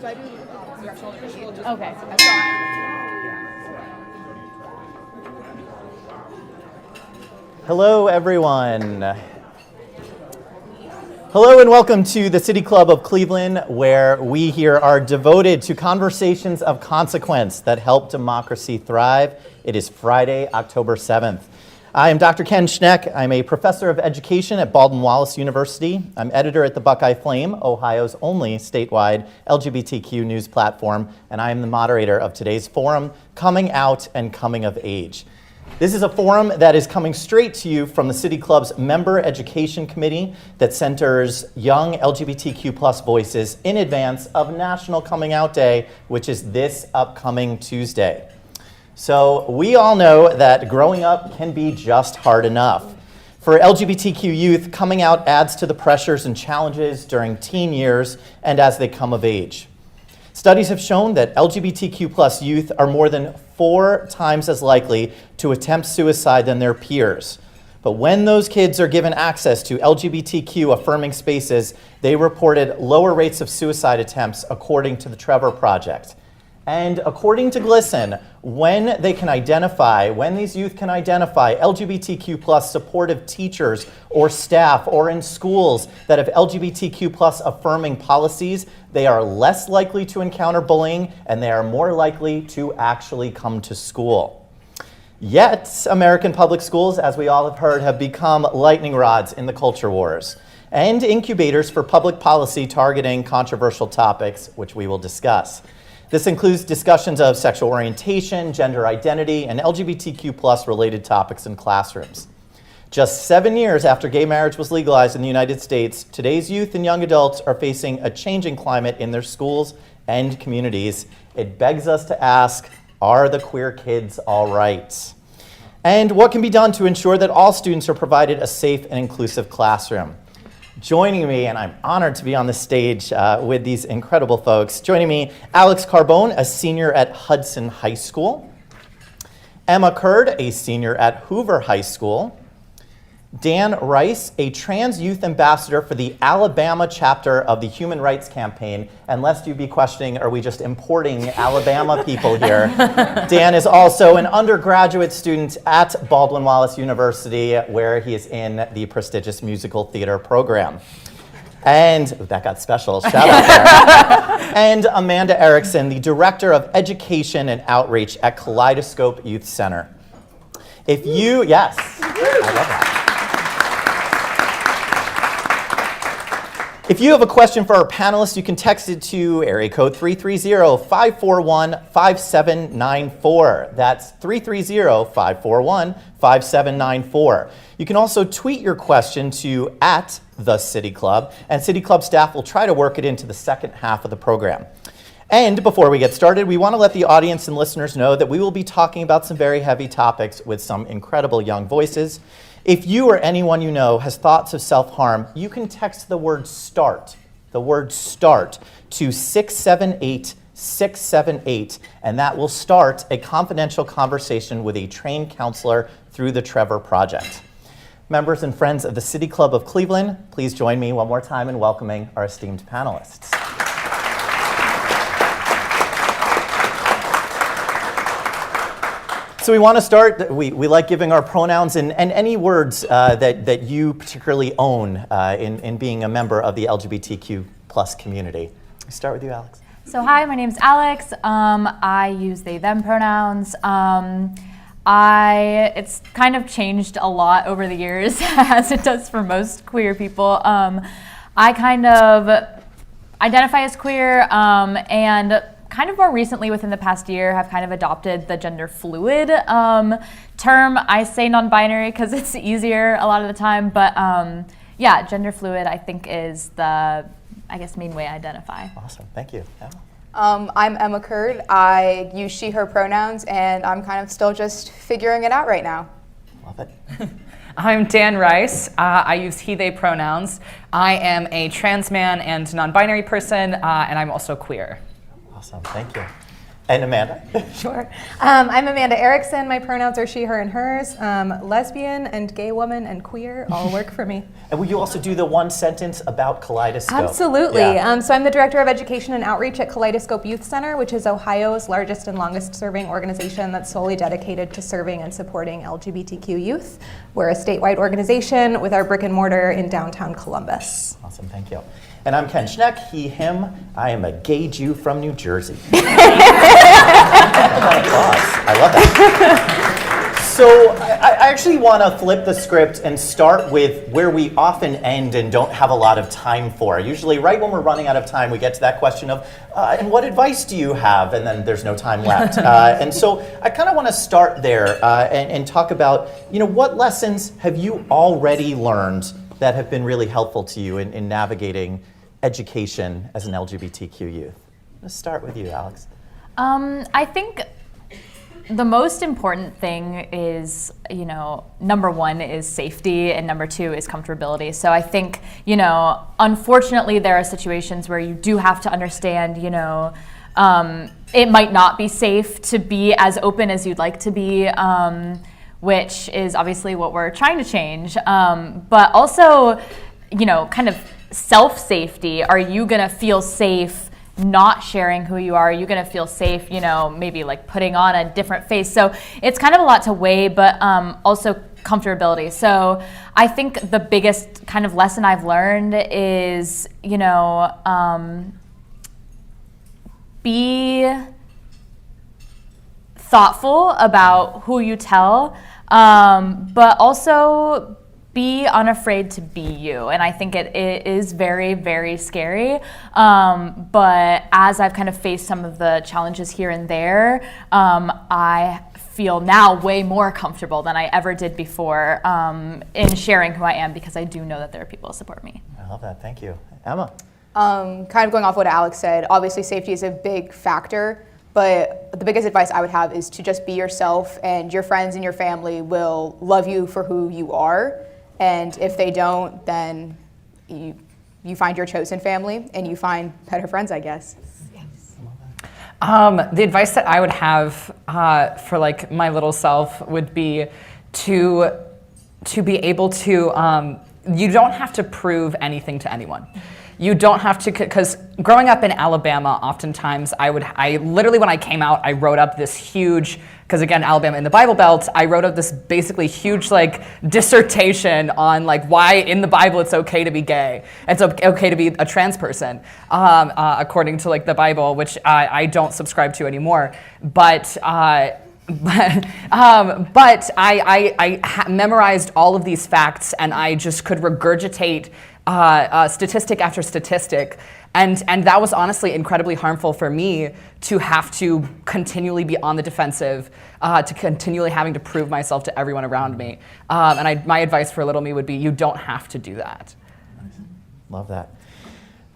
I do sexuality. Okay. Hello, everyone. Hello and welcome to the City Club of Cleveland, where we here are devoted to conversations of consequence that help democracy thrive. It is Friday, October 7th. I am Dr. Ken Schneck. I'm a professor of education at Baldwin-Wallace University. I'm editor at the Buckeye Flame, Ohio's only statewide LGBTQ news platform, and I am the moderator of today's forum, Coming Out and Coming of Age. This is a forum that is coming straight to you from the City Club's Member Education Committee that centers young LGBTQ+ voices in advance of National Coming Out Day, which is this upcoming Tuesday. So we all know that growing up can be just hard enough. For LGBTQ youth, coming out adds to the pressures and challenges during teen years and as they come of age. Studies have shown that LGBTQ+ youth are more than 4 times as likely to attempt suicide than their peers. But when those kids are given access to LGBTQ-affirming spaces, they reported lower rates of suicide attempts, according to the Trevor Project. And according to GLSEN, when these youth can identify LGBTQ+ supportive teachers or staff or in schools that have LGBTQ+ affirming policies, they are less likely to encounter bullying and they are more likely to actually come to school. Yet, American public schools, as we all have heard, have become lightning rods in the culture wars and incubators for public policy targeting controversial topics, which we will discuss. This includes discussions of sexual orientation, gender identity, and LGBTQ+ related topics in classrooms. Just 7 years after gay marriage was legalized in the United States, today's youth and young adults are facing a changing climate in their schools and communities. It begs us to ask, are the queer kids all right? And what can be done to ensure that all students are provided a safe and inclusive classroom? Joining me, and I'm honored to be on the stage with these incredible folks. Joining me, Alex Carbone, a senior at Hudson High School. Emma Curd, a senior at Hoover High School. Dan Rice, a trans youth ambassador for the Alabama chapter of the Human Rights Campaign. And lest you be questioning, are we just importing Alabama people here? Dan is also an undergraduate student at Baldwin-Wallace University, where he is in the prestigious musical theater program. And that got special, shout out there. And Amanda Erickson, the director of education and outreach at Kaleidoscope Youth Center. I love that. If you have a question for our panelists, you can text it to area code 330-541-5794. That's 330-541-5794. You can also tweet your question to @TheCityClub, and City Club staff will try to work it into the second half of the program. And before we get started, we want to let the audience and listeners know that we will be talking about some very heavy topics with some incredible young voices. If you or anyone you know has thoughts of self-harm, you can text the word START to 678-678, and that will start a confidential conversation with a trained counselor through the Trevor Project. Members and friends of the City Club of Cleveland, please join me one more time in welcoming our esteemed panelists. So we want to start, we like giving our pronouns and any words that you particularly own in being a member of the LGBTQ+ community. We start with you, Alex. So hi, my name's Alex. I use they, them pronouns. It's kind of changed a lot over the years, as it does for most queer people. I kind of identify as queer and kind of more recently within the past year have kind of adopted the gender fluid term. I say non-binary because it's easier a lot of the time, but yeah, gender fluid I think is the, main way I identify. Awesome, thank you. Emma? I'm Emma Curd. I use she, her pronouns, and I'm kind of still just figuring it out right now. Love it. I'm Dan Rice. I use he, they pronouns. I am a trans man and non-binary person, and I'm also queer. Awesome, thank you. And Amanda? Sure. I'm Amanda Erickson. My pronouns are she, her, and hers. Lesbian and gay woman and queer all work for me. And will you also do the one sentence about Kaleidoscope? Absolutely. Yeah. So I'm the Director of Education and Outreach at Kaleidoscope Youth Center, which is Ohio's largest and longest serving organization that's solely dedicated to serving and supporting LGBTQ youth. We're a statewide organization with our brick and mortar in downtown Columbus. Awesome, thank you. And I'm Ken Schneck, he, him. I am a gay Jew from New Jersey. I love that. So I actually want to flip the script and start with where we often end and don't have a lot of time for. Usually right when we're running out of time, we get to that question of, and what advice do you have? And then there's no time left. And so I kind of want to start there and talk about, what lessons have you already learned that have been really helpful to you in navigating education as an LGBTQ youth? Let's start with you, Alex. I think the most important thing is, number one is safety and number two is comfortability. So I think, unfortunately there are situations where you do have to understand, it might not be safe to be as open as you'd like to be, which is obviously what we're trying to change. But also, kind of self-safety. Are you gonna feel safe not sharing who you are? Are you gonna feel safe, maybe like putting on a different face? So it's kind of a lot to weigh, but also comfortability. So I think the biggest kind of lesson I've learned is, be thoughtful about who you tell, but also be unafraid to be you. And I think it is very, very scary. But as I've kind of faced some of the challenges here and there, I feel now way more comfortable than I ever did before in sharing who I am, because I do know that there are people who support me. I love that, thank you. Emma? Kind of going off what Alex said, obviously safety is a big factor, but the biggest advice I would have is to just be yourself, and your friends and your family will love you for who you are. And if they don't, then you find your chosen family and you find better friends, I guess. The advice that I would have for like my little self would be to be able to, you don't have to prove anything to anyone. You don't have to, because growing up in Alabama, oftentimes I literally, when I came out, I wrote up this huge, because again, Alabama in the Bible Belt, I wrote up this basically huge like dissertation on like why in the Bible it's okay to be gay. It's okay to be a trans person, according to like the Bible, which I don't subscribe to anymore. But I memorized all of these facts, and I just could regurgitate statistic after statistic, and that was honestly incredibly harmful for me to have to continually be on the defensive, to continually having to prove myself to everyone around me. And my advice for little me would be, you don't have to do that. Love that.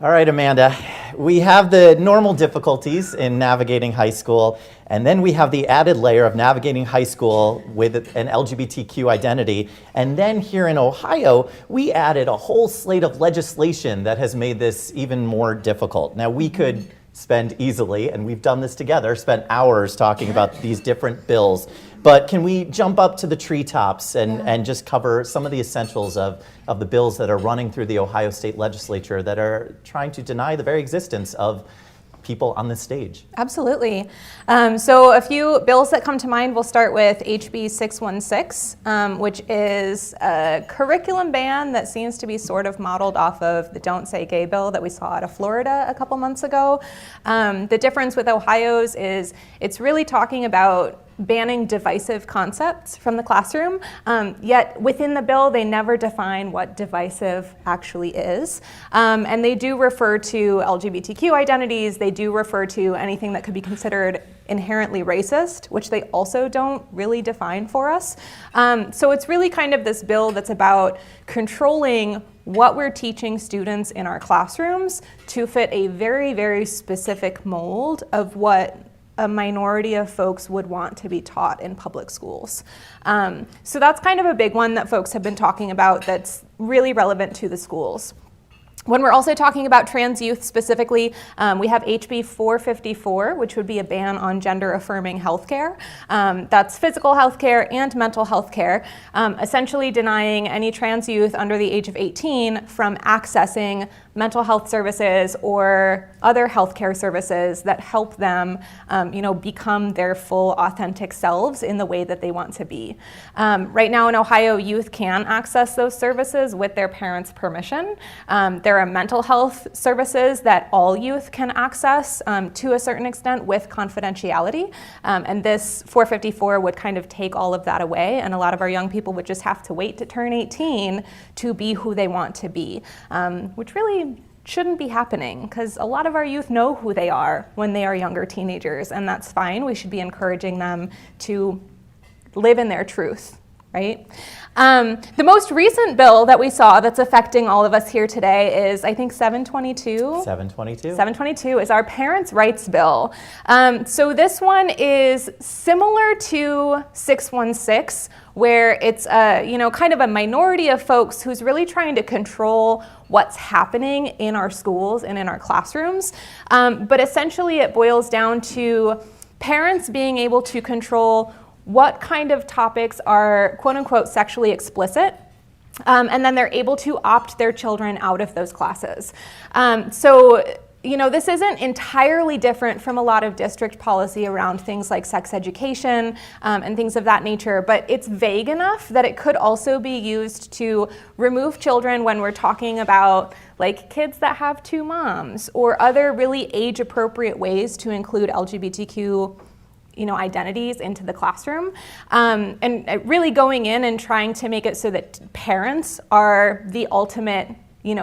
All right, Amanda, we have the normal difficulties in navigating high school, and then we have the added layer of navigating high school with an LGBTQ identity. And then here in Ohio, we added a whole slate of legislation that has made this even more difficult. Now, we could spend easily, and we've done this together, spent hours talking about these different bills. But can we jump up to the treetops and just cover some of the essentials of the bills that are running through the Ohio State Legislature that are trying to deny the very existence of people on this stage? Absolutely. So a few bills that come to mind, we'll start with HB 616, which is a curriculum ban that seems to be sort of modeled off of the Don't Say Gay bill that we saw out of Florida a couple months ago. The difference with Ohio's is it's really talking about banning divisive concepts from the classroom, yet within the bill they never define what divisive actually is. And they do refer to LGBTQ identities, they do refer to anything that could be considered inherently racist, which they also don't really define for us. So it's really kind of this bill that's about controlling what we're teaching students in our classrooms to fit a very, very specific mold of what a minority of folks would want to be taught in public schools. So that's kind of a big one that folks have been talking about that's really relevant to the schools. When we're also talking about trans youth specifically, we have HB 454, which would be a ban on gender-affirming healthcare. That's physical healthcare and mental health care, essentially denying any trans youth under the age of 18 from accessing mental health services or other healthcare services that help them, become their full authentic selves in the way that they want to be. Right now in Ohio, youth can access those services with their parents' permission. There are mental health services that all youth can access to a certain extent with confidentiality. And this 454 would kind of take all of that away, and a lot of our young people would just have to wait to turn 18 to be who they want to be, which really shouldn't be happening, because a lot of our youth know who they are when they are younger teenagers, and that's fine. We should be encouraging them to live in their truth, right? The most recent bill that we saw that's affecting all of us here today is, I think, 722. 722. 722 is our Parents' Rights Bill. So this one is similar to 616, where it's kind of a minority of folks who's really trying to control what's happening in our schools and in our classrooms. But essentially it boils down to parents being able to control what kind of topics are quote unquote sexually explicit. And then they're able to opt their children out of those classes. This isn't entirely different from a lot of district policy around things like sex education and things of that nature, but it's vague enough that it could also be used to remove children when we're talking about like kids that have two moms or other really age-appropriate ways to include LGBTQ identities into the classroom, and really going in and trying to make it so that parents are the ultimate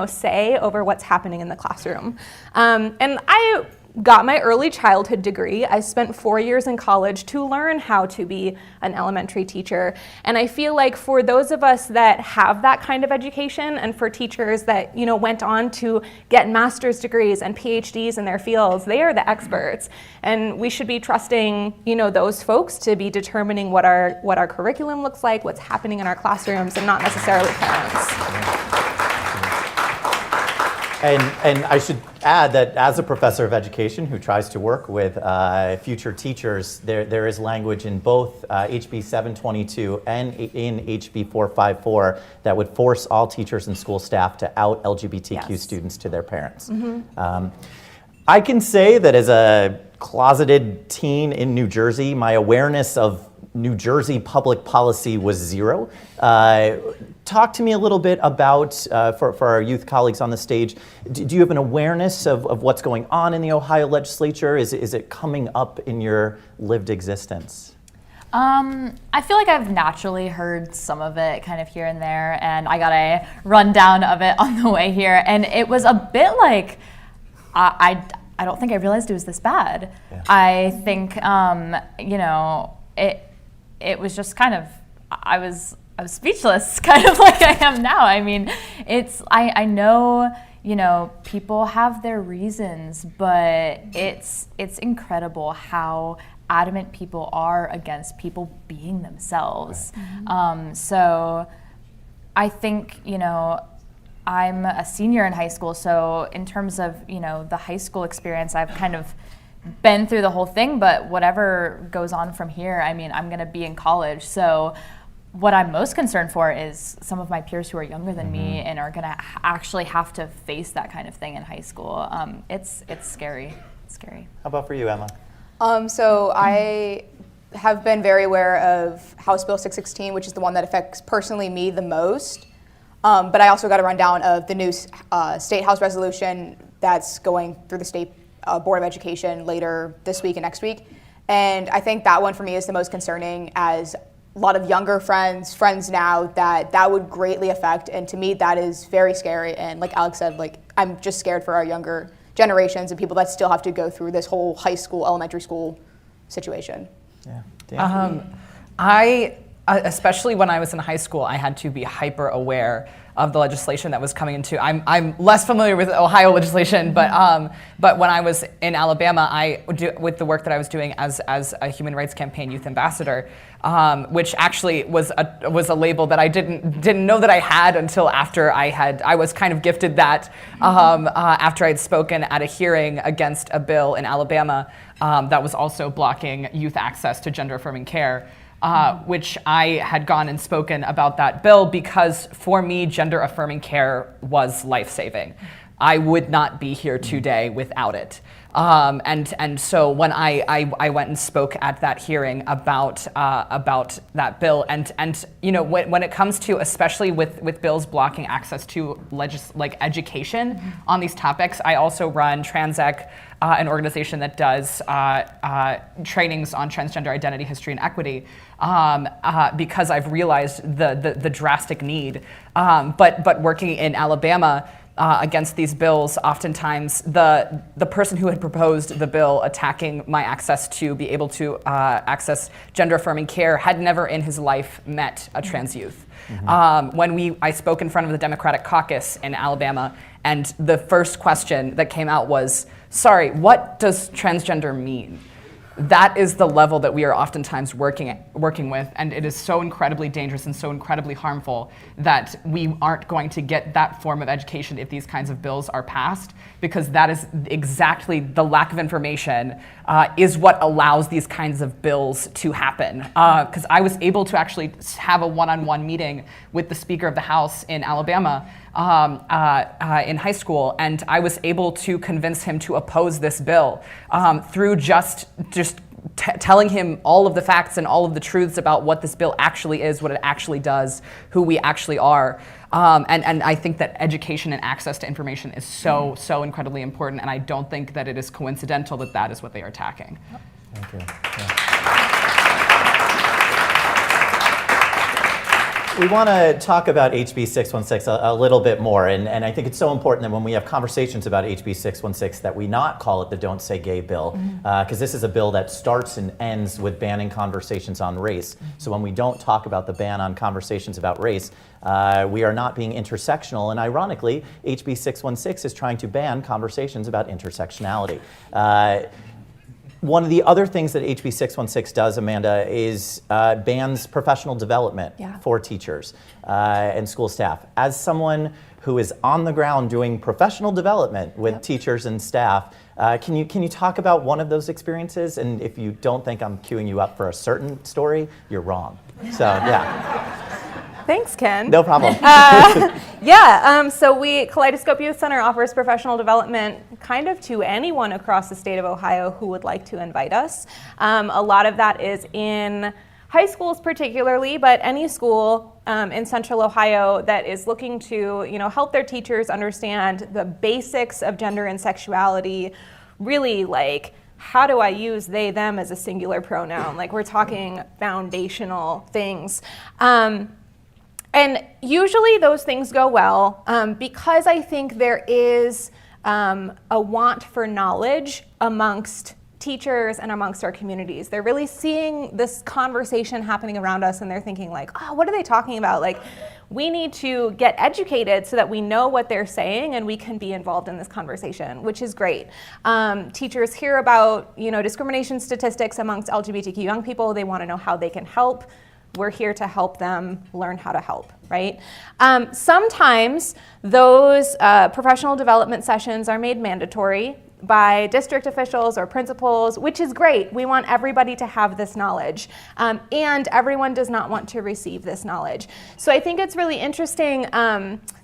say over what's happening in the classroom. And I got my early childhood degree. I spent 4 years in college to learn how to be an elementary teacher. And I feel like for those of us that have that kind of education, and for teachers that went on to get master's degrees and PhDs in their fields, they are the experts. And we should be trusting those folks to be determining what our curriculum looks like, what's happening in our classrooms, and not necessarily parents. And I should add that as a professor of education who tries to work with future teachers, there is language in both HB 722 and in HB 454 that would force all teachers and school staff to out LGBTQ students to their parents. Mm-hmm. I can say that as a closeted teen in New Jersey, my awareness of New Jersey public policy was zero. Talk to me a little bit about, for our youth colleagues on the stage, do you have an awareness of what's going on in the Ohio legislature? Is it coming up in your lived existence? I feel like I've naturally heard some of it kind of here and there, and I got a rundown of it on the way here, and it was a bit like, I don't think I realized it was this bad. Yeah. I think, it was just kind of, I was speechless, kind of like I am now. I mean, I know, people have their reasons, but it's incredible how adamant people are against people being themselves. Mm-hmm. So I think, I'm a senior in high school, so in terms of, the high school experience, I've kind of been through the whole thing, but whatever goes on from here, I mean, I'm going to be in college. So what I'm most concerned for is some of my peers who are younger than me and are going to actually have to face that kind of thing in high school. It's scary. It's scary. How about for you, Emma? So I have been very aware of House Bill 616, which is the one that affects personally me the most. But I also got a rundown of the new State House resolution that's going through the State Board of Education later this week and next week. And I think that one for me is the most concerning, as a lot of younger friends now that would greatly affect. And to me, that is very scary. And like Alex said, I'm just scared for our younger generations and people that still have to go through this whole high school, elementary school situation. Yeah. especially when I was in high school, I had to be hyper aware of the legislation that was coming into. I'm less familiar with Ohio legislation, but when I was in Alabama, with the work that I was doing as a Human Rights Campaign youth ambassador, which actually was a label that I didn't know that I had until after I was kind of gifted that after I'd spoken at a hearing against a bill in Alabama that was also blocking youth access to gender-affirming care. Which I had gone and spoken about that bill because for me, gender-affirming care was life-saving. I would not be here today without it. And so when I went and spoke at that hearing about that bill, and when it comes to, especially with bills blocking access to education on these topics, I also run TransEc, an organization that does trainings on transgender identity, history, and equity, because I've realized the drastic need. But working in Alabama against these bills, oftentimes the person who had proposed the bill attacking my access to be able to access gender-affirming care had never in his life met a trans youth. When I spoke in front of the Democratic caucus in Alabama, and the first question that came out was, sorry, what does transgender mean? That is the level that we are oftentimes working with, and it is so incredibly dangerous and so incredibly harmful that we aren't going to get that form of education if these kinds of bills are passed, because that is exactly the lack of information is what allows these kinds of bills to happen. Because I was able to actually have a one-on-one meeting with the Speaker of the House in Alabama in high school, and I was able to convince him to oppose this bill through just telling him all of the facts and all of the truths about what this bill actually is, what it actually does, who we actually are. And I think that education and access to information is so incredibly important, and I don't think that it is coincidental that that is what they are attacking. Thank you. Yeah. We want to talk about HB 616 a little bit more, and I think it's so important that when we have conversations about HB 616 that we not call it the Don't Say Gay bill, because this is a bill that starts and ends with banning conversations on race. So when we don't talk about the ban on conversations about race, we are not being intersectional, and ironically, HB 616 is trying to ban conversations about intersectionality. One of the other things that HB 616 does, Amanda, is bans professional development for teachers and school staff. As someone who is on the ground doing professional development with teachers and staff, can you talk about one of those experiences? And if you don't think I'm queuing you up for a certain story, you're wrong. So, yeah. Thanks, Ken. No problem. So Kaleidoscope Youth Center offers professional development kind of to anyone across the state of Ohio who would like to invite us. A lot of that is in high schools particularly, but any school in Central Ohio that is looking to help their teachers understand the basics of gender and sexuality, really like how do I use they, them as a singular pronoun? Like we're talking foundational things. And usually those things go well because I think there is a want for knowledge amongst teachers and amongst our communities. They're really seeing this conversation happening around us and they're thinking like, oh, what are they talking about? Like, we need to get educated so that we know what they're saying and we can be involved in this conversation, which is great. Teachers hear about discrimination statistics amongst LGBTQ young people. They want to know how they can help. We're here to help them learn how to help, right? Sometimes those professional development sessions are made mandatory by district officials or principals, which is great. We want everybody to have this knowledge, and everyone does not want to receive this knowledge. So I think it's really interesting.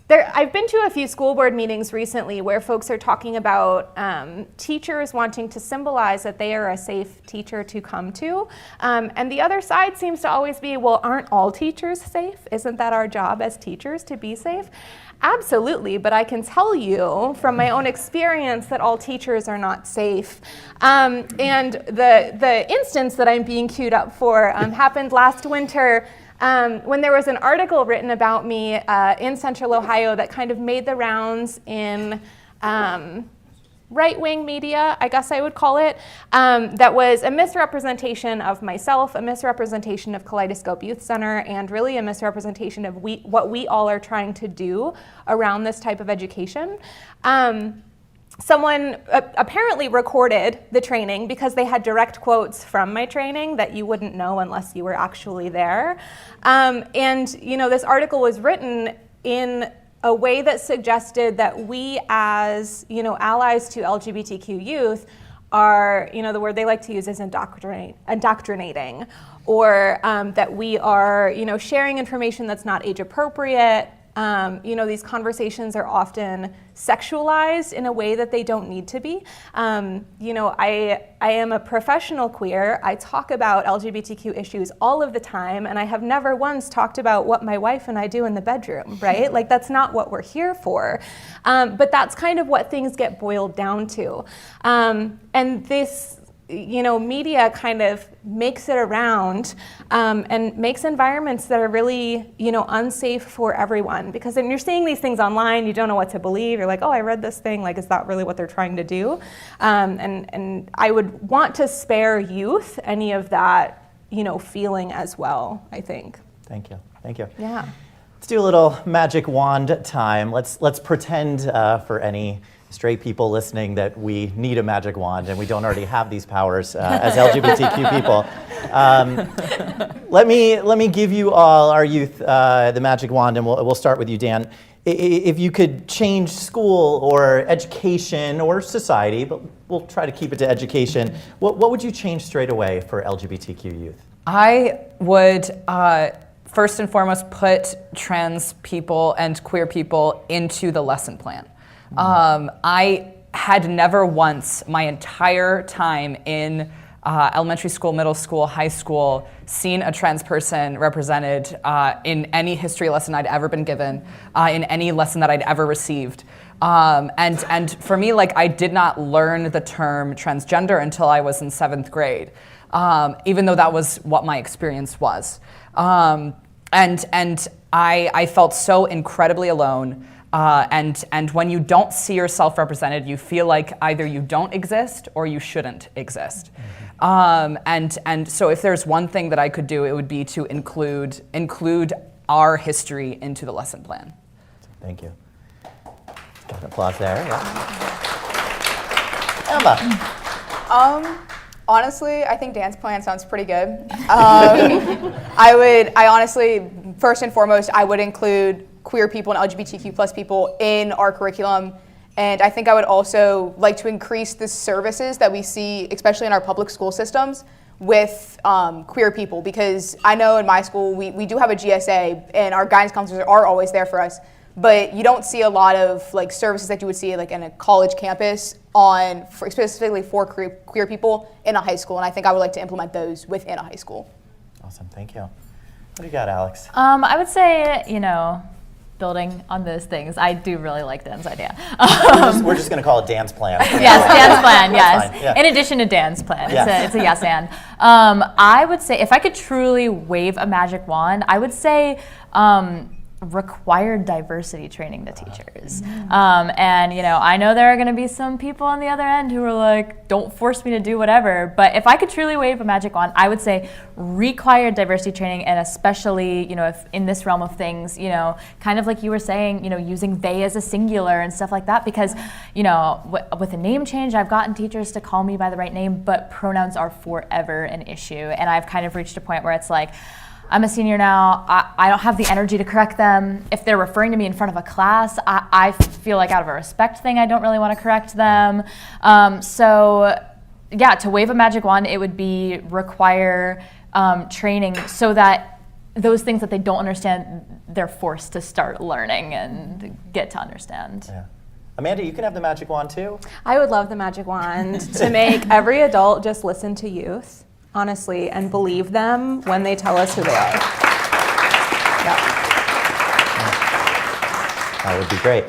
I've been to a few school board meetings recently where folks are talking about teachers wanting to symbolize that they are a safe teacher to come to. And the other side seems to always be, well, aren't all teachers safe? Isn't that our job as teachers to be safe? Absolutely, but I can tell you from my own experience that all teachers are not safe. And the instance that I'm being queued up for happened last winter when there was an article written about me in Central Ohio that kind of made the rounds in right-wing media, I guess I would call it, that was a misrepresentation of myself, a misrepresentation of Kaleidoscope Youth Center, and really a misrepresentation of what we all are trying to do around this type of education. Someone apparently recorded the training because they had direct quotes from my training that you wouldn't know unless you were actually there. And this article was written in a way that suggested that we as allies to LGBTQ youth are, the word they like to use is indoctrinating, or that we are sharing information that's not age appropriate. These conversations are often sexualized in a way that they don't need to be. I am a professional queer. I talk about LGBTQ issues all of the time, and I have never once talked about what my wife and I do in the bedroom, right? Like, that's not what we're here for. But that's kind of what things get boiled down to. And this media kind of makes it around and makes environments that are really, unsafe for everyone. Because when you're seeing these things online, you don't know what to believe. You're like, oh, I read this thing. Like, is that really what they're trying to do? And I would want to spare youth any of that, feeling as well, I think. Thank you. Thank you. Yeah. Let's do a little magic wand time. Let's pretend for any straight people listening that we need a magic wand and we don't already have these powers as LGBTQ people. Let me give you all, our youth, the magic wand, and we'll start with you, Dan. If you could change school or education or society, but we'll try to keep it to education, what would you change straight away for LGBTQ youth? I would first and foremost put trans people and queer people into the lesson plan. I had never once, my entire time in elementary school, middle school, high school, seen a trans person represented in any history lesson I'd ever been given, in any lesson that I'd ever received. And for me, I did not learn the term transgender until I was in 7th grade, even though that was what my experience was. And I felt so incredibly alone. And when you don't see yourself represented, you feel like either you don't exist or you shouldn't exist. And so if there's one thing that I could do, it would be to include our history into the lesson plan. Thank you. Got an applause there. Yeah. Emma. Honestly, I think Dan's plan sounds pretty good. I honestly, first and foremost, I would include queer people and LGBTQ plus people in our curriculum. And I think I would also like to increase the services that we see, especially in our public school systems, with queer people. Because I know in my school, we do have a GSA and our guidance counselors are always there for us. But you don't see a lot of services that you would see in a college campus specifically for queer people in a high school. And I think I would like to implement those within a high school. Awesome, thank you. What do you got, Alex? I would say, building on those things, I do really like Dan's idea. We're just going to call it Dan's plan. Yes, Dan's plan, yes. Fine, yeah. In addition to Dan's plan, Yes. it's a yes and. I would say, if I could truly wave a magic wand, I would say required diversity training to teachers. And I know there are going to be some people on the other end who are like, don't force me to do whatever. But if I could truly wave a magic wand, I would say required diversity training, and especially, if in this realm of things, kind of like you were saying, using they as a singular and stuff like that, because, with a name change, I've gotten teachers to call me by the right name, but pronouns are forever an issue. And I've kind of reached a point where it's like, I'm a senior now, I don't have the energy to correct them. If they're referring to me in front of a class, I feel like out of a respect thing, I don't really want to correct them. So yeah, to wave a magic wand, it would be require training so that those things that they don't understand, they're forced to start learning and get to understand. Yeah. Amanda, you can have the magic wand too. I would love the magic wand to make every adult just listen to youth, honestly, and believe them when they tell us who they are. Yeah. That would be great.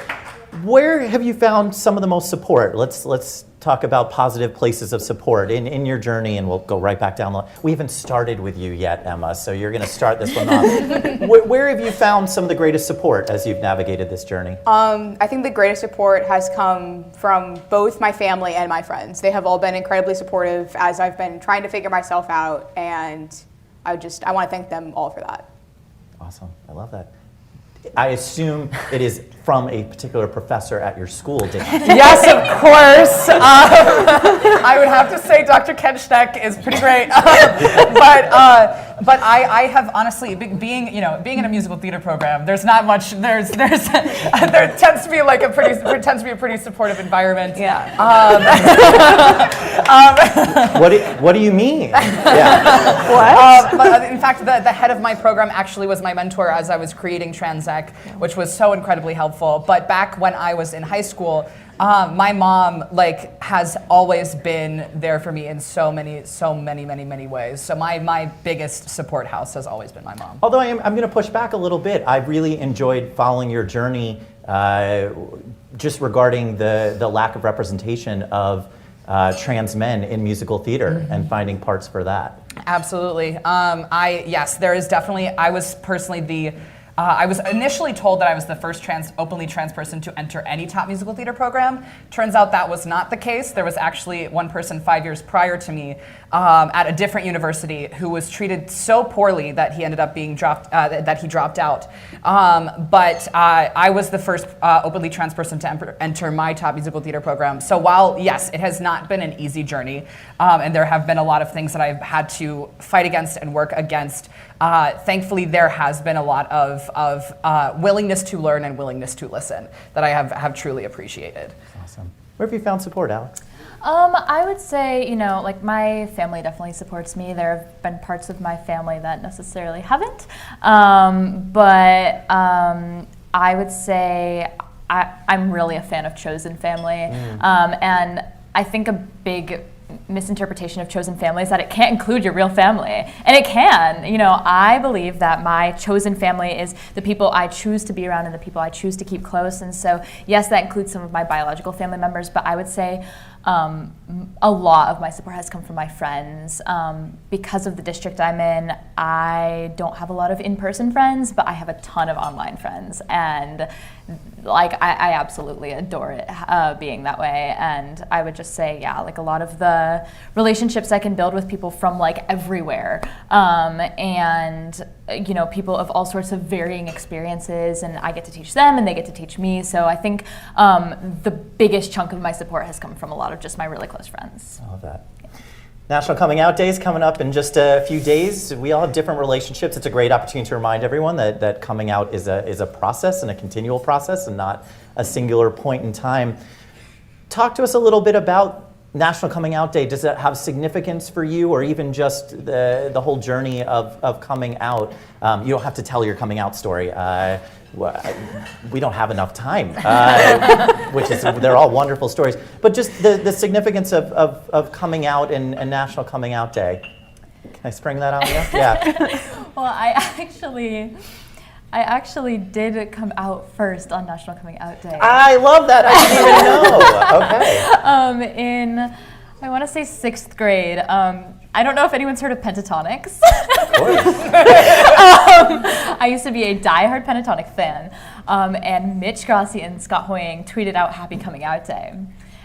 Where have you found some of the most support? Let's talk about positive places of support in your journey, and we'll go right back down. We haven't started with you yet, Emma, so you're going to start this one off. Where have you found some of the greatest support as you've navigated this journey? I think the greatest support has come from both my family and my friends. They have all been incredibly supportive as I've been trying to figure myself out, and I want to thank them all for that. Awesome. I love that. I assume it is from a particular professor at your school, Dan. Yes, of course. I would have to say Dr. Kenschneck is pretty great. But I have honestly, being in a musical theater program, there's not much. There tends to be a pretty supportive environment. Yeah. What do you mean? Yeah. What? But in fact, the head of my program actually was my mentor as I was creating Transec, which was so incredibly helpful. But back when I was in high school, my mom has always been there for me in so many ways. So my biggest support house has always been my mom. Although I'm going to push back a little bit. I really enjoyed following your journey just regarding the lack of representation of trans men in musical theater and finding parts for that. Absolutely. Yes, there is definitely. I was personally I was initially told that I was the first openly trans person to enter any top musical theater program. Turns out that was not the case. There was actually one person 5 years prior to me at a different university who was treated so poorly that he ended up being dropped. That he dropped out. But I was the first openly trans person to enter my top musical theater program. So while yes, it has not been an easy journey, and there have been a lot of things that I've had to fight against and work against. Thankfully, there has been a lot of willingness to learn and willingness to listen that I have truly appreciated. Awesome. Where have you found support, Alex? I would say, my family definitely supports me. There have been parts of my family that necessarily haven't. But I would say I'm really a fan of chosen family. And I think a big misinterpretation of chosen family is that it can't include your real family, and it can. I believe that my chosen family is the people I choose to be around and the people I choose to keep close, and so yes, that includes some of my biological family members, but I would say a lot of my support has come from my friends. Because of the district I'm in, I don't have a lot of in-person friends, but I have a ton of online friends, and I absolutely adore it being that way. And I would just say, a lot of the relationships I can build with people from everywhere, and people of all sorts of varying experiences, and I get to teach them and they get to teach me. So I think the biggest chunk of my support has come from a lot of just my really close friends. I love that. National Coming Out Day is coming up in just a few days. We all have different relationships. It's a great opportunity to remind everyone that coming out is a process and a continual process and not a singular point in time. Talk to us a little bit about National Coming Out Day. Does that have significance for you, or even just the whole journey of coming out? You don't have to tell your coming out story. We don't have enough time, they're all wonderful stories. But just the significance of coming out and National Coming Out Day. Can I spring that on you? Yeah. Well, I actually did come out first on National Coming Out Day. I love that. I didn't even know. Okay. In, I want to say 6th grade. I don't know if anyone's heard of pentatonics. Of course. I used to be a diehard pentatonic fan, and Mitch Grassi and Scott Hoying tweeted out Happy Coming Out Day.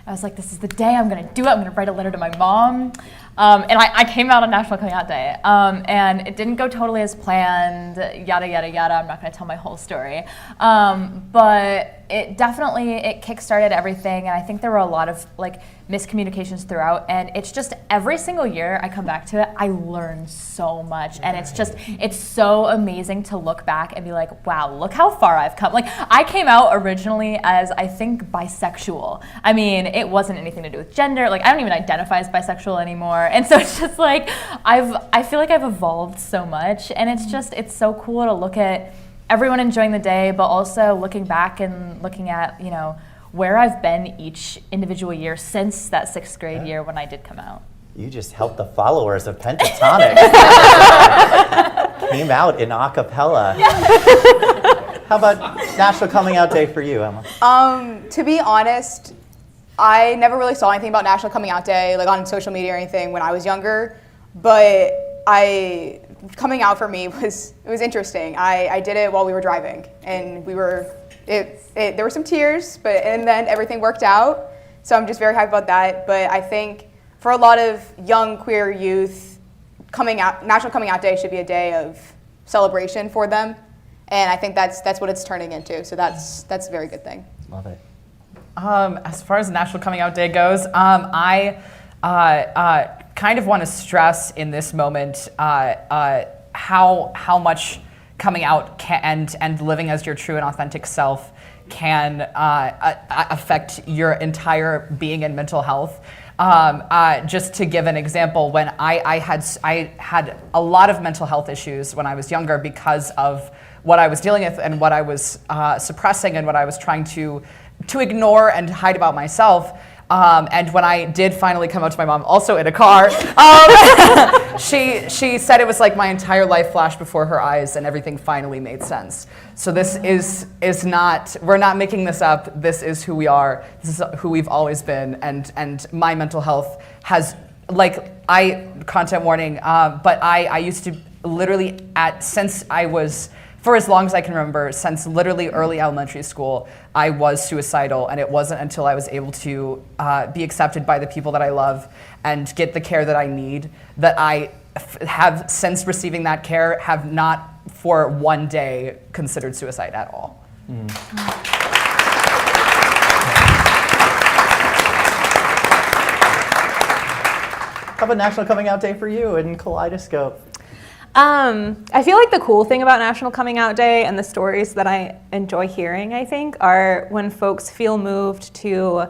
I was like, this is the day, I'm going to do it. I'm going to write a letter to my mom. And I came out on National Coming Out Day. And it didn't go totally as planned, yada, yada, yada. I'm not going to tell my whole story. But it definitely, kickstarted everything. And I think there were a lot of miscommunications throughout. And it's just every single year I come back to it, I learn so much. And it's so amazing to look back and be like, wow, look how far I've come. I came out originally as, I think, bisexual. I mean, it wasn't anything to do with gender. I don't even identify as bisexual anymore. And so it's just I feel like I've evolved so much. And it's so cool to look at everyone enjoying the day, but also looking back and looking at, where I've been each individual year since that 6th grade year when I did come out. You just helped the followers of Pentatonic came out in a cappella. How about National Coming Out Day for you, Emma? To be honest, I never really saw anything about National Coming Out Day, like on social media or anything when I was younger, but coming out for me it was interesting. I did it while we were driving, and there were some tears, and then everything worked out. So I'm just very happy about that. But I think for a lot of young queer youth, National Coming Out Day should be a day of celebration for them, and I think that's what it's turning into. So that's a very good thing. Love it. As far as National Coming Out Day goes, I kind of want to stress in this moment how much coming out and living as your true and authentic self can affect your entire being and mental health. Just to give an example, when I had a lot of mental health issues when I was younger because of what I was dealing with and what I was suppressing and what I was trying to ignore and hide about myself. And when I did finally come out to my mom, also in a car, she said it was like my entire life flashed before her eyes and everything finally made sense. So this is not, we're not making this up. This is who we are. This is who we've always been. And my mental health has, content warning, but I used to literally for as long as I can remember, since literally early elementary school, I was suicidal, and it wasn't until I was able to be accepted by the people that I love and get the care that I need that I have, since receiving that care, have not for one day considered suicide at all. How about National Coming Out Day for you in Kaleidoscope? I feel like the cool thing about National Coming Out Day and the stories that I enjoy hearing, I think, are when folks feel moved to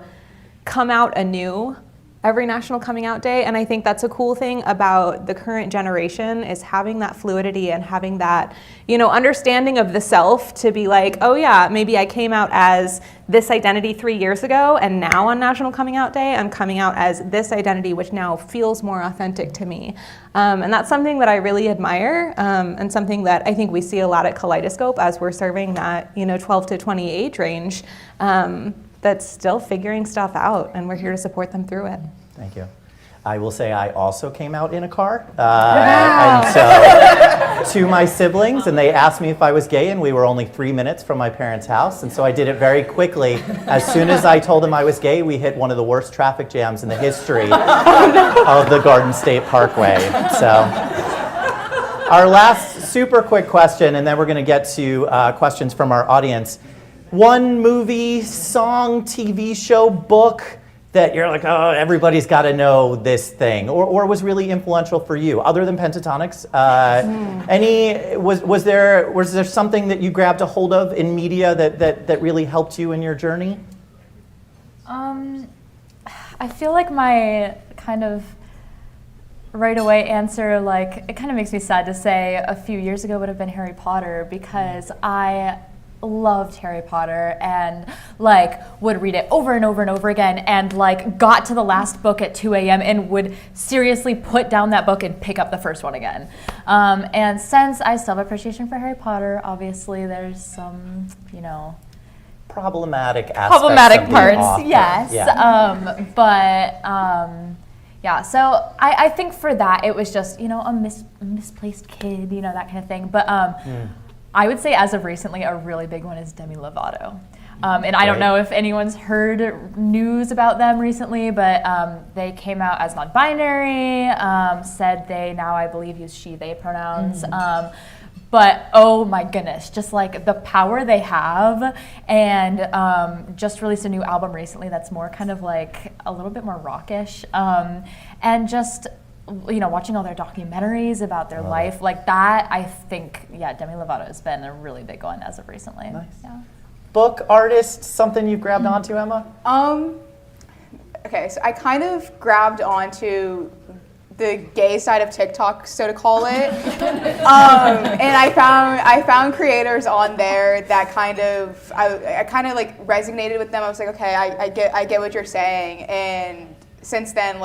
come out anew every National Coming Out Day. And I think that's a cool thing about the current generation, is having that fluidity and having that, understanding of the self to be like, oh yeah, maybe I came out as this identity 3 years ago, and now on National Coming Out Day, I'm coming out as this identity, which now feels more authentic to me. And that's something that I really admire, and something that I think we see a lot at Kaleidoscope as we're serving that 12 to 20 age range. That's still figuring stuff out, and we're here to support them through it. Thank you. I will say I also came out in a car, and so to my siblings, and they asked me if I was gay, and we were only 3 minutes from my parents' house, and so I did it very quickly. As soon as I told them I was gay, we hit one of the worst traffic jams in the history of the Garden State Parkway. So our last super quick question, and then we're going to get to questions from our audience. One movie, song, TV show, book that you're like, oh, everybody's got to know this thing, or was really influential for you, other than Pentatonics? Was there something that you grabbed a hold of in media that really helped you in your journey? I feel like my kind of right away answer, it kind of makes me sad to say a few years ago would have been Harry Potter, because I loved Harry Potter and would read it over and over and over again, and got to the last book at 2 a.m. and would seriously put down that book and pick up the first one again. And since I still have appreciation for Harry Potter, obviously there's some, problematic aspects problematic of the parts, author. yes. Yeah. So I think for that it was just, a misplaced kid, that kind of thing. But I would say as of recently, a really big one is Demi Lovato. And I don't know if anyone's heard news about them recently, but they came out as non-binary, said they now, I believe, use she, they pronouns. But oh my goodness, just the power they have, and just released a new album recently that's more kind of a little bit more rockish, and just watching all their documentaries about their life, that, I think, Demi Lovato has been a really big one as of recently. Nice. Yeah. Book, artist, something you've grabbed onto, Emma? Okay, so I kind of grabbed onto the gay side of TikTok, so to call it, and I found creators on there that I kind of resonated with them. I was like, okay, I get what you're saying, and since then,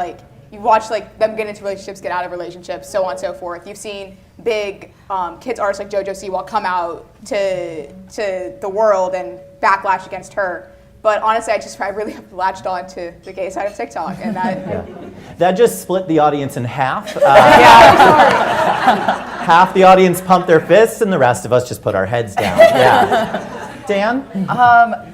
you watch them get into relationships, get out of relationships, so on and so forth. You've seen big kids artists like JoJo Siwa come out to the world and backlash against her. But honestly, I really latched on to the gay side of TikTok, and That just split the audience in half. Half the audience pumped their fists, and the rest of us just put our heads down. Yeah. Dan?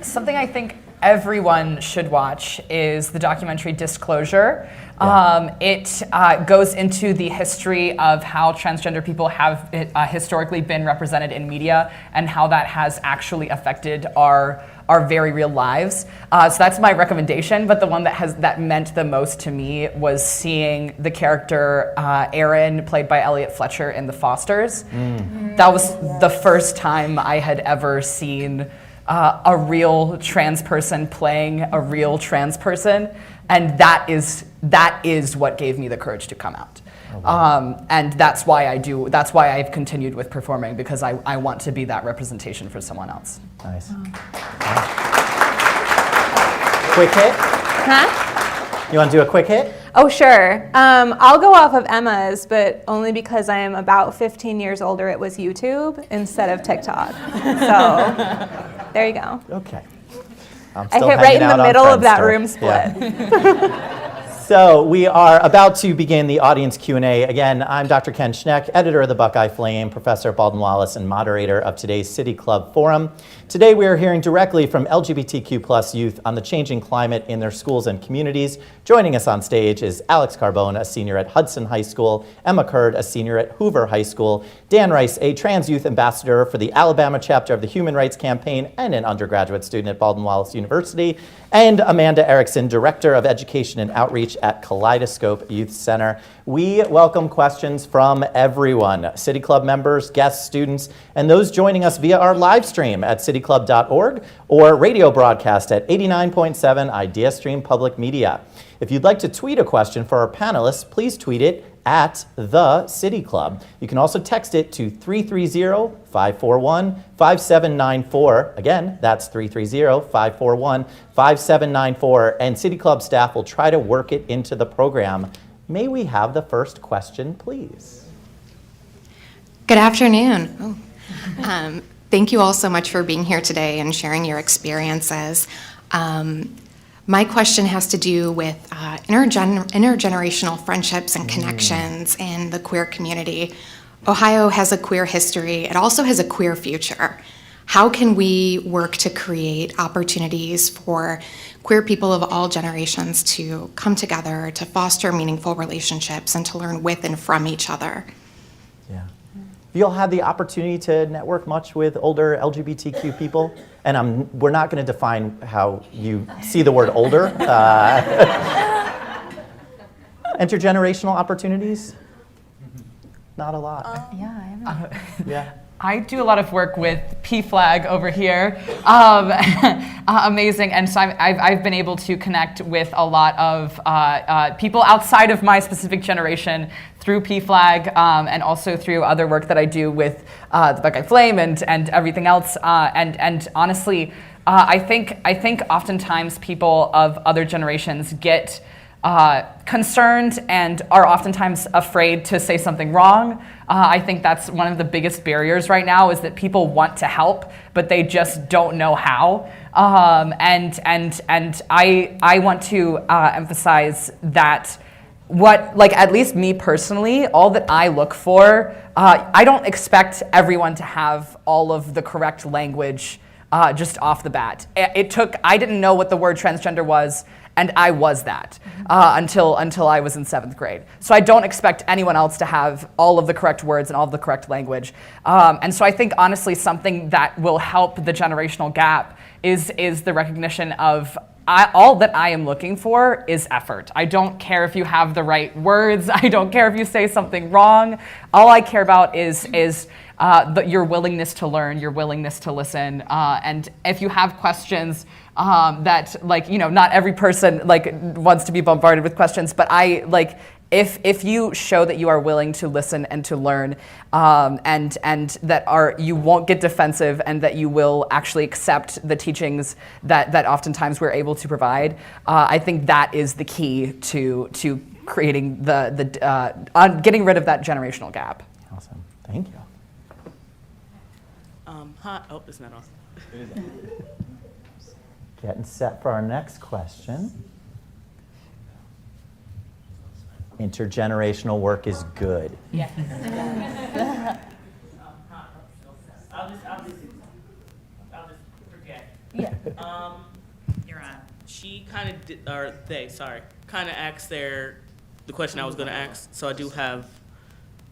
Something I think everyone should watch is the documentary Disclosure. It goes into the history of how transgender people have historically been represented in media and how that has actually affected our very real lives. So that's my recommendation, but the one that meant the most to me was seeing the character Aaron, played by Elliot Fletcher in The Fosters. That was the first time I had ever seen a real trans person playing a real trans person, and that is what gave me the courage to come out. And that's why I've continued with performing, because I want to be that representation for someone else. Nice. Quick hit? Huh? You want to do a quick hit? Oh, sure. I'll go off of Emma's, but only because I am about 15 years older, it was YouTube instead of TikTok. So there you go. Okay. I hit right in the middle of that room split. Yeah. So we are about to begin the audience Q&A. Again, I'm Dr. Ken Schneck, editor of the Buckeye Flame, professor at Baldwin-Wallace, and moderator of today's City Club Forum. Today we are hearing directly from LGBTQ+ youth on the changing climate in their schools and communities. Joining us on stage is Alex Carbone, a senior at Hudson High School, Emma Curd, a senior at Hoover High School, Dan Rice, a trans youth ambassador for the Alabama chapter of the Human Rights Campaign and an undergraduate student at Baldwin-Wallace University, and Amanda Erickson, director of education and outreach at Kaleidoscope Youth Center. We welcome questions from everyone, City Club members, guests, students, and those joining us via our live stream at cityclub.org or radio broadcast at 89.7 IdeaStream Public Media. If you'd like to tweet a question for our panelists, please tweet it at the City Club. You can also text it to 330-541-5794. Again, that's 330-541-5794, and City Club staff will try to work it into the program. May we have the first question, please? Good afternoon. Thank you all so much for being here today and sharing your experiences. My question has to do with intergenerational friendships and connections in the queer community. Ohio has a queer history. It also has a queer future. How can we work to create opportunities for queer people of all generations to come together, to foster meaningful relationships, and to learn with and from each other? Yeah. Have you all had the opportunity to network much with older LGBTQ people? And we're not going to define how you see the word older. Intergenerational opportunities? Not a lot. Yeah, I haven't. Yeah. I do a lot of work with PFLAG over here. Amazing. And so I've been able to connect with a lot of people outside of my specific generation through PFLAG and also through other work that I do with the Buckeye Flame and everything else. And honestly, I think oftentimes people of other generations get concerned and are oftentimes afraid to say something wrong. I think that's one of the biggest barriers right now, is that people want to help, but they just don't know how. And I want to emphasize that at least me personally, all that I look for, I don't expect everyone to have all of the correct language just off the bat. I didn't know what the word transgender was, and I was that until I was in 7th grade. So I don't expect anyone else to have all of the correct words and all of the correct language. And so I think honestly something that will help the generational gap is the recognition of all that I am looking for is effort. I don't care if you have the right words. I don't care if you say something wrong. All I care about is your willingness to learn, your willingness to listen. And if you have questions that, not every person wants to be bombarded with questions, but if you show that you are willing to listen and to learn, and that you won't get defensive, and that you will actually accept the teachings that oftentimes we're able to provide, I think that is the key to creating getting rid of that generational gap. Awesome. Thank you. Hi. Oh, it's not on. Getting set for our next question. Intergenerational work is good. Yes. I'll just forget. Yeah. You're on. She kind of, or they, sorry, kind of asked the question I was going to ask. So I do have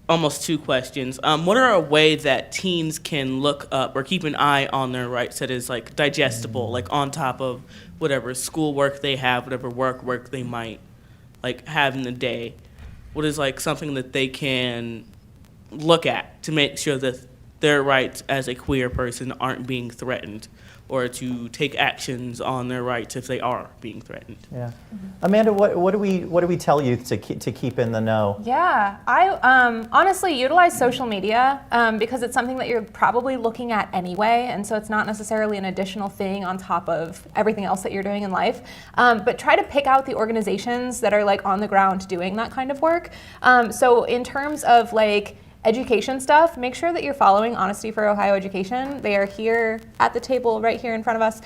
almost two questions. What are a way that teens can look up or keep an eye on their rights that is like digestible, like on top of whatever schoolwork they have, whatever work they might like have in the day? What is like something that they can look at to make sure that their rights as a queer person aren't being threatened, or to take actions on their rights if they are being threatened? Yeah. Amanda, what do we tell youth to keep in the know? Yeah, I honestly utilize social media because it's something that you're probably looking at anyway, and so it's not necessarily an additional thing on top of everything else that you're doing in life. But try to pick out the organizations that are like on the ground doing that kind of work. So in terms of like education stuff, make sure that you're following Honesty for Ohio Education. They are here at the table right here in front of us.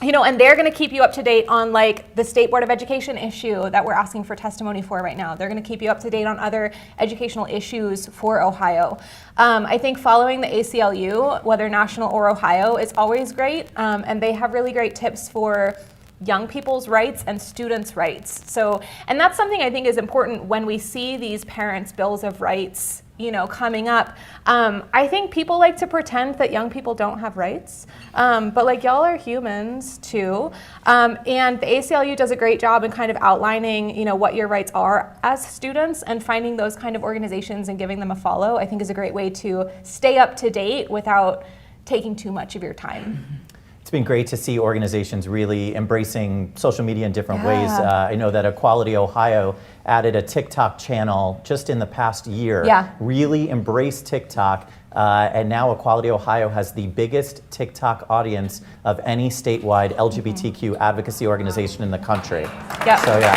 You know, and they're going to keep you up to date on like the State Board of Education issue that we're asking for testimony for right now. They're going to keep you up to date on other educational issues for Ohio. I think following the ACLU, whether national or Ohio, is always great, and they have really great tips for young people's rights and students' rights. So, and that's something I think is important when we see these parents' bills of rights, you know, coming up. I think people like to pretend that young people don't have rights, but like y'all are humans too. And the ACLU does a great job in kind of outlining, you know, what your rights are as students, and finding those kind of organizations and giving them a follow, I think is a great way to stay up to date without taking too much of your time. It's been great to see organizations really embracing social media in different ways. I know that Equality Ohio added a TikTok channel just in the past year. Really embraced TikTok, and now Equality Ohio has the biggest TikTok audience of any statewide LGBTQ advocacy organization in the country. So yeah.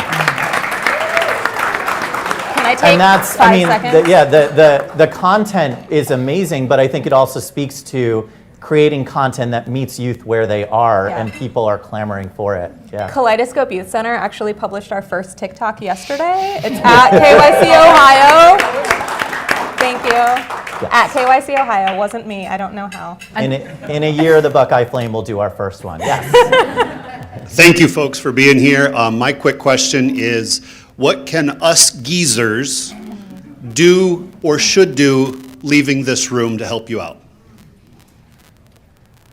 Can I take And that's, 5 I mean, seconds? the content is amazing, but I think it also speaks to creating content that meets youth where they are, and people are clamoring for it. Yeah. Kaleidoscope Youth Center actually published our first TikTok yesterday. It's at KYC Ohio. Thank you. Yes. At KYC Ohio. Wasn't me. I don't know how. In a year, the Buckeye Flame will do our first one. Yes. Thank you, folks, for being here. My quick question is, what can us geezers do or should do leaving this room to help you out?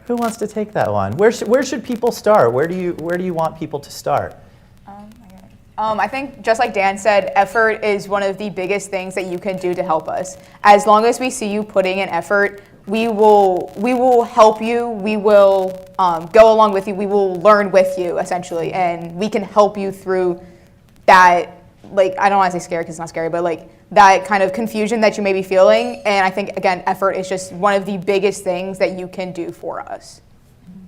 Who wants to take that one? Where should people start? Where do you want people to start? I think just like Dan said, effort is one of the biggest things that you can do to help us. As long as we see you putting in effort, we will help you. We will go along with you. We will learn with you, essentially, and we can help you through that. Like, I don't want to say scary because it's not scary, but like that kind of confusion that you may be feeling. And I think, again, effort is just one of the biggest things that you can do for us.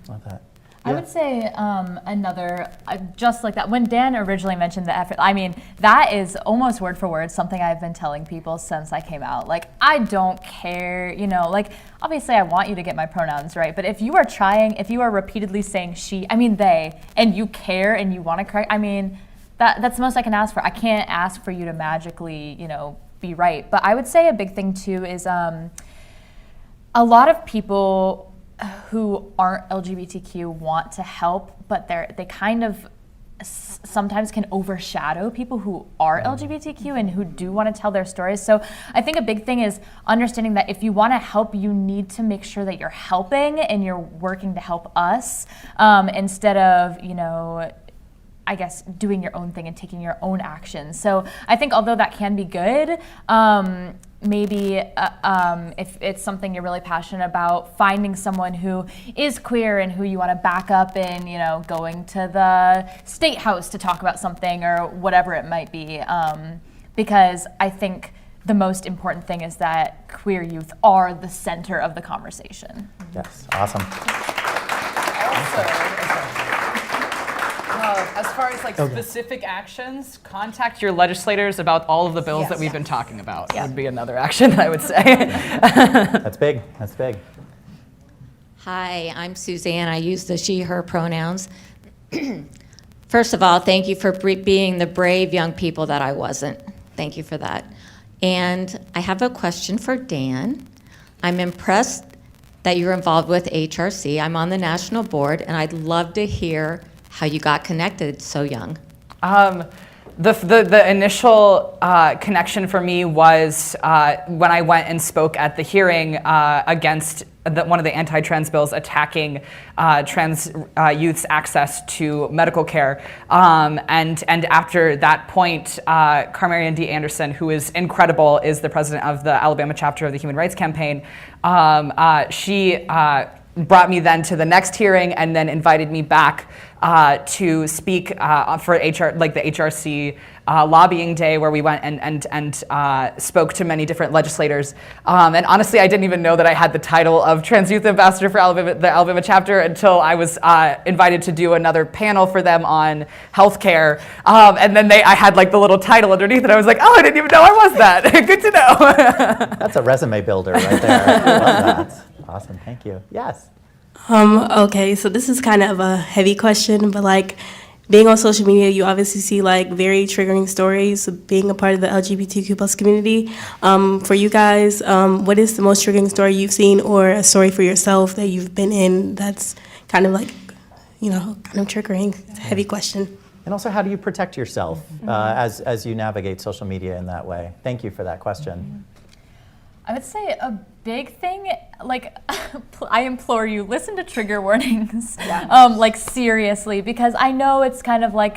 Love that. I would say another, just like that, when Dan originally mentioned the effort, I mean, that is almost word for word something I've been telling people since I came out. Like, I don't care, you know, like, obviously I want you to get my pronouns right, but if you are trying, if you are repeatedly saying she, I mean they, and you care and you want to correct, I mean, that's the most I can ask for. I can't ask for you to magically, you know, be right. But I would say a big thing too is a lot of people who aren't LGBTQ want to help, but they kind of sometimes can overshadow people who are LGBTQ and who do want to tell their stories. So I think a big thing is understanding that if you want to help, you need to make sure that you're helping and you're working to help us, instead of, you know, I guess, doing your own thing and taking your own actions. So I think although that can be good, maybe if it's something you're really passionate about, finding someone who is queer and who you want to back up in, you know, going to the State House to talk about something or whatever it might be. Because I think the most important thing is that queer youth are the center of the conversation. Yes, awesome. As far as like specific actions, contact your legislators about all of the bills that we've been talking about. Would be another action that I would say. That's big. That's big. Hi, I'm Suzanne. I use the she, her pronouns. First of all, thank you for being the brave young people that I wasn't. Thank you for that. And I have a question for Dan. I'm impressed that you're involved with HRC. I'm on the national board, and I'd love to hear how you got connected so young. The initial connection for me was when I went and spoke at the hearing against one of the anti-trans bills attacking trans youth's access to medical care. And after that point, Carmarian D. Anderson, who is incredible, is the president of the Alabama chapter of the Human Rights Campaign. She brought me then to the next hearing and then invited me back to speak for the HRC lobbying day, where we went and spoke to many different legislators. And honestly, I didn't even know that I had the title of Trans Youth Ambassador for the Alabama chapter until I was invited to do another panel for them on healthcare. And then I had like the little title underneath it. I was like, oh, I didn't even know I was that. Good to know. That's a resume builder right there. I love that. Awesome, thank you. Yes. Okay, so this is kind of a heavy question, but like being on social media, you obviously see like very triggering stories. Being a part of the LGBTQ+ community, for you guys, what is the most triggering story you've seen, or a story for yourself that you've been in that's kind of like, kind of triggering? It's a heavy question. And also, how do you protect yourself as you navigate social media in that way? Thank you for that question. I would say a big thing, like, I implore you, listen to trigger warnings, like seriously, because I know it's kind of like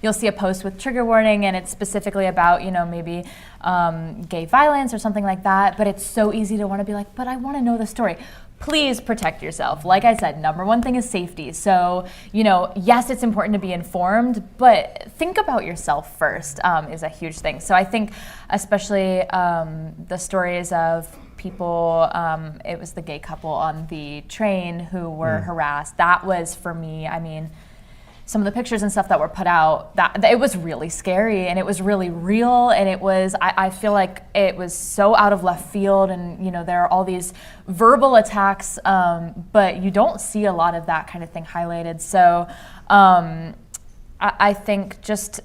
you'll see a post with trigger warning and it's specifically about, maybe gay violence or something like that, but it's so easy to want to be like, but I want to know the story. Please protect yourself. Like I said, number one thing is safety. So, yes, it's important to be informed, but think about yourself first is a huge thing. So I think especially the stories of people, it was the gay couple on the train who were harassed. That was, for me, some of the pictures and stuff that were put out, that it was really scary and it was really real, and it was, I feel like it was so out of left field, and there are all these verbal attacks, but you don't see a lot of that kind of thing highlighted. So I think just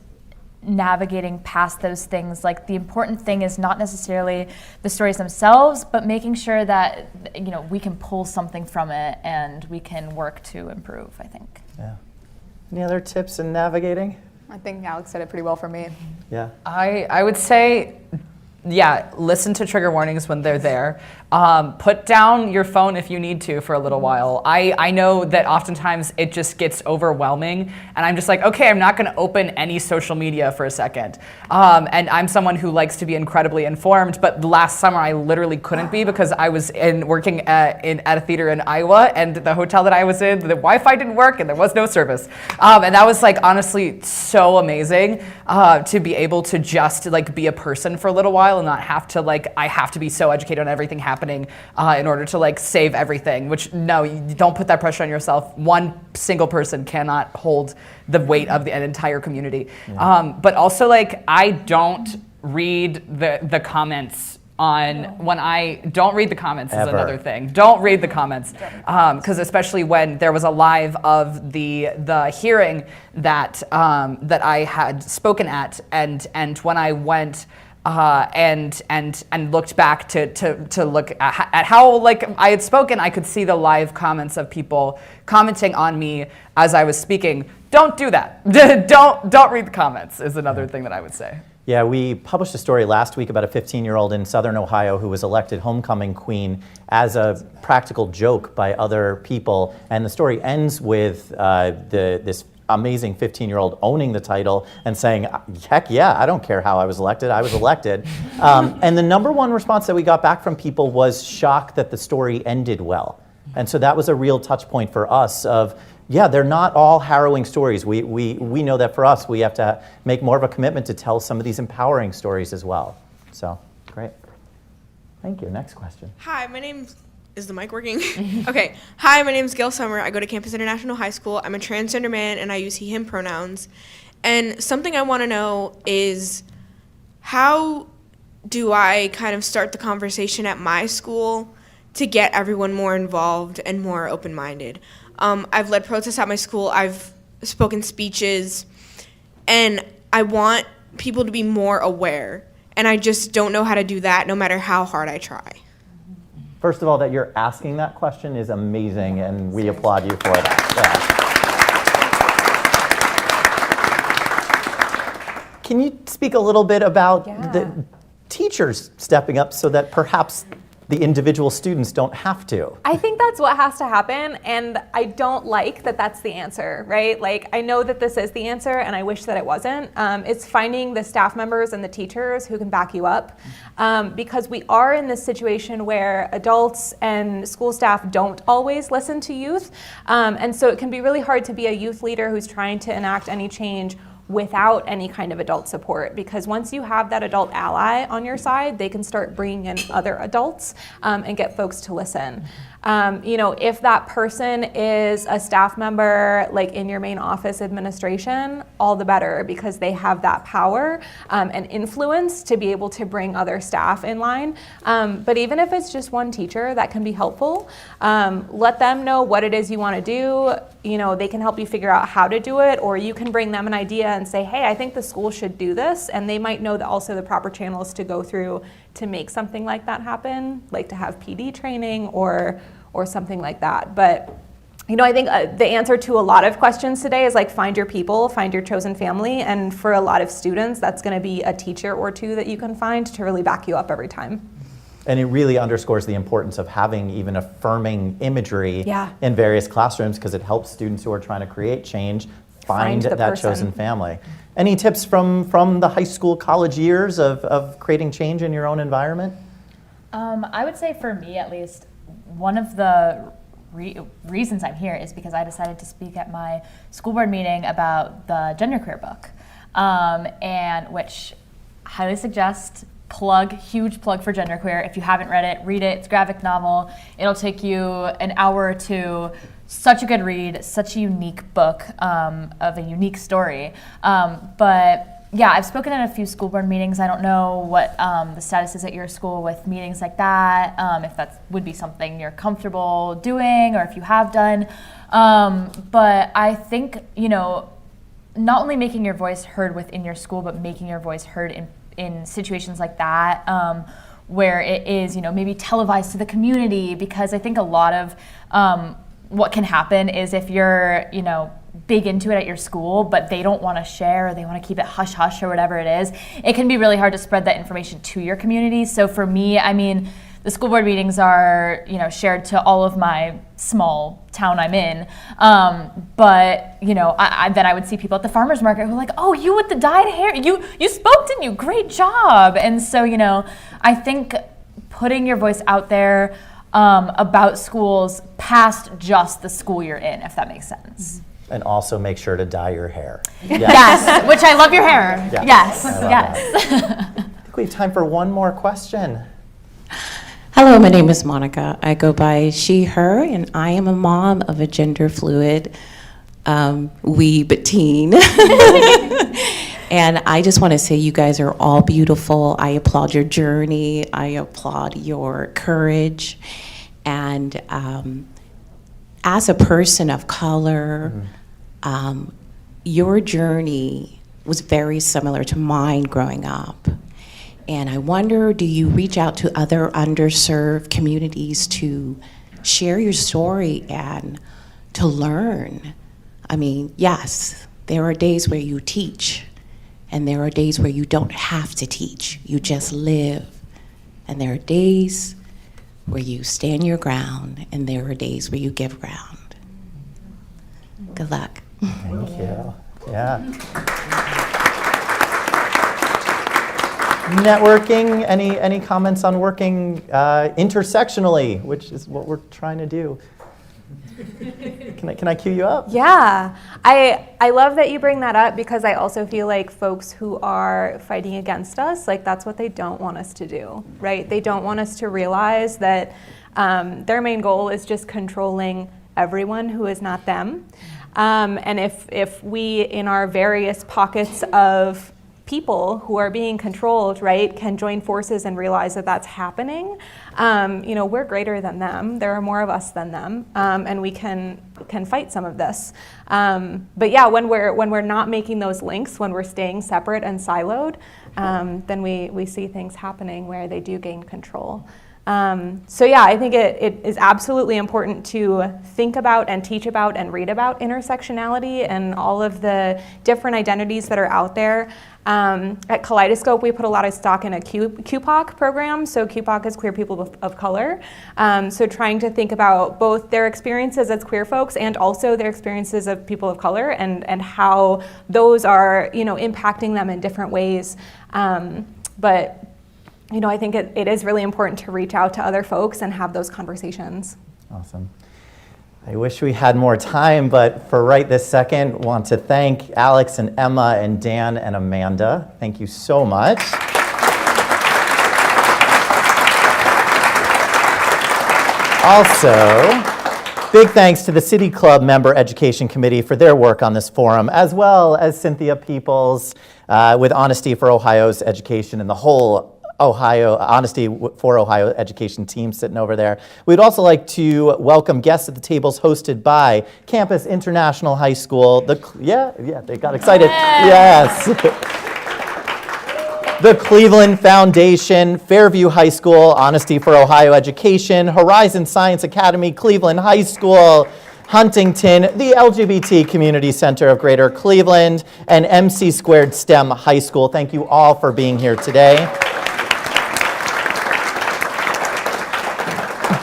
navigating past those things, like the important thing is not necessarily the stories themselves, but making sure that we can pull something from it and we can work to improve, I think. Yeah. Any other tips in navigating? I think Alex said it pretty well for me. Yeah. I would say, listen to trigger warnings when they're there. Put down your phone if you need to for a little while. I know that oftentimes it just gets overwhelming, and I'm just like, okay, I'm not going to open any social media for a second. And I'm someone who likes to be incredibly informed, but last summer I literally couldn't be because I was working at a theater in Iowa, and the hotel that I was in, the Wi-Fi didn't work and there was no service. And that was like honestly so amazing to be able to just like be a person for a little while and not have to I have to be so educated on everything happening in order to save everything, which no, you don't put that pressure on yourself. One single person cannot hold the weight of an entire community. Yeah. But also I don't read the comments when I don't read the comments is another thing. Don't read the comments, because especially when there was a live of the hearing that I had spoken at, and when I went and looked back to look at how I had spoken, I could see the live comments of people commenting on me as I was speaking. Don't do that. Don't read the comments is another thing that I would say. Yeah, we published a story last week about a 15-year-old in Southern Ohio who was elected homecoming queen as a practical joke by other people, and the story ends with this amazing 15-year-old owning the title and saying, heck yeah, I don't care how I was elected, I was elected. And the number one response that we got back from people was shock that the story ended well. And so that was a real touch point for us of, yeah, they're not all harrowing stories. We know that for us, we have to make more of a commitment to tell some of these empowering stories as well. So, great. Thank you. Next question. Hi, my name's... Is the mic working? Okay. Hi, my name is Gail Summer. I go to Campus International High School. I'm a transgender man, and I use he, him pronouns. And something I want to know is, how do I kind of start the conversation at my school to get everyone more involved and more open-minded. I've led protests at my school. I've spoken speeches, and I want people to be more aware. And I just don't know how to do that no matter how hard I try. First of all, that you're asking that question is amazing, and we applaud you for that. Yeah. Can you speak a little bit about the teachers stepping up so that perhaps the individual students don't have to? I think that's what has to happen, and I don't like that that's the answer, right? Like, I know that this is the answer, and I wish that it wasn't. It's finding the staff members and the teachers who can back you up, because we are in this situation where adults and school staff don't always listen to youth, and so it can be really hard to be a youth leader who's trying to enact any change without any kind of adult support, because once you have that adult ally on your side, they can start bringing in other adults and get folks to listen. If that person is a staff member, like in your main office administration, all the better, because they have that power and influence to be able to bring other staff in line. But even if it's just one teacher, that can be helpful. Let them know what it is you want to do. They can help you figure out how to do it, or you can bring them an idea and say, hey, I think the school should do this. And they might know that also the proper channels to go through to make something like that happen, like to have PD training or something like that. But I think the answer to a lot of questions today is like, find your people, find your chosen family. And for a lot of students, that's going to be a teacher or two that you can find to really back you up every time. And it really underscores the importance of having even affirming imagery in various classrooms, because it helps students who are trying to create change find that person. chosen family. Any tips from the high school, college years of creating change in your own environment? I would say, for me at least, one of the reasons I'm here is because I decided to speak at my school board meeting about the genderqueer book, and which highly suggest, huge plug for genderqueer. If you haven't read it, read it. It's a graphic novel. It'll take you an hour or two. Such a good read, such a unique book of a unique story. But yeah, I've spoken at a few school board meetings. I don't know what the status is at your school with meetings like that, if that would be something you're comfortable doing or if you have done. But I think, not only making your voice heard within your school, but making your voice heard in situations like that, where it is, maybe televised to the community, because I think a lot of what can happen is if you're, big into it at your school, but they don't want to share, or they want to keep it hush-hush or whatever it is, it can be really hard to spread that information to your community. So for me, the school board meetings are, shared to all of my small town I'm in. But, then I would see people at the farmer's market who are like, oh, you with the dyed hair, you spoke, didn't you? Great job. And so, I think putting your voice out there about schools past just the school you're in, if that makes sense. And also make sure to dye your hair. Yes, which I love your hair. Yes. I think we have time for one more question. Hello, my name is Monica. I go by she, her, and I am a mom of a gender fluid weeb teen. And I just want to say you guys are all beautiful. I applaud your journey. I applaud your courage. And as a person of color, your journey was very similar to mine growing up. And I wonder, do you reach out to other underserved communities to share your story and to learn? Yes, there are days where you teach, and there are days where you don't have to teach, you just live. And there are days where you stand your ground, and there are days where you give ground. Good luck. Thank you. Yeah. Networking, any comments on working intersectionally, which is what we're trying to do? Can I cue you up? Yeah, I love that you bring that up, because I also feel like folks who are fighting against us, like that's what they don't want us to do, right? They don't want us to realize that their main goal is just controlling everyone who is not them. And if we, in our various pockets of people who are being controlled, right, can join forces and realize that that's happening, we're greater than them. There are more of us than them, and we can fight some of this. But yeah, when we're not making those links, when we're staying separate and siloed, then we see things happening where they do gain control. So yeah, I think it is absolutely important to think about and teach about and read about intersectionality and all of the different identities that are out there. At Kaleidoscope, we put a lot of stock in a QPOC program. So QPOC is queer people of color. So trying to think about both their experiences as queer folks and also their experiences of people of color and how those are, impacting them in different ways. But I think it is really important to reach out to other folks and have those conversations. Awesome. I wish we had more time, but for right this second, want to thank Alex and Emma and Dan and Amanda. Thank you so much. Also, big thanks to the City Club Member Education Committee for their work on this forum, as well as Cynthia Peoples with Honesty for Ohio's Education and the whole Honesty for Ohio education team sitting over there. We'd also like to welcome guests at the tables hosted by Campus International High School. They got excited. Yes. The Cleveland Foundation, Fairview High School, Honesty for Ohio Education, Horizon Science Academy, Cleveland High School, Huntington, the LGBT Community Center of Greater Cleveland, and MC Squared STEM High School. Thank you all for being here today.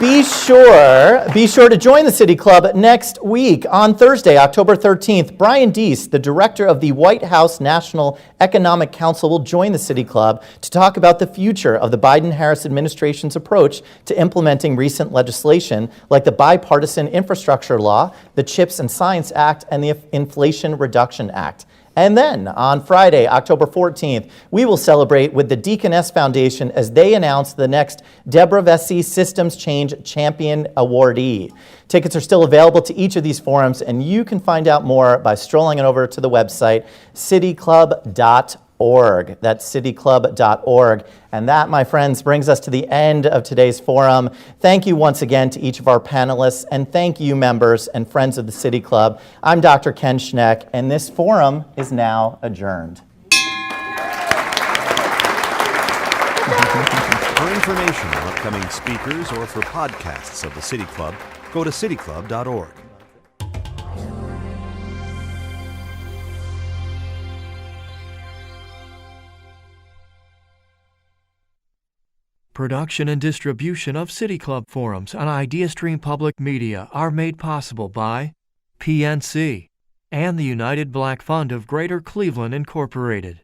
Be sure to join the City Club next week on Thursday, October 13th. Brian Deese, the director of the White House National Economic Council, will join the City Club to talk about the future of the Biden-Harris administration's approach to implementing recent legislation like the Bipartisan Infrastructure Law, the CHIPS and Science Act, and the Inflation Reduction Act. And then on Friday, October 14th, we will celebrate with the Deaconess Foundation as they announce the next Deborah Vesey Systems Change Champion awardee. Tickets are still available to each of these forums, and you can find out more by strolling over to the website cityclub.org. That's cityclub.org. And that, my friends, brings us to the end of today's forum. Thank you once again to each of our panelists, and thank you, members and friends of the City Club. I'm Dr. Ken Schneck, and this forum is now adjourned. For information on upcoming speakers or for podcasts of the City Club, go to cityclub.org. Production and distribution of City Club forums on IdeaStream Public Media are made possible by PNC and the United Black Fund of Greater Cleveland, Incorporated.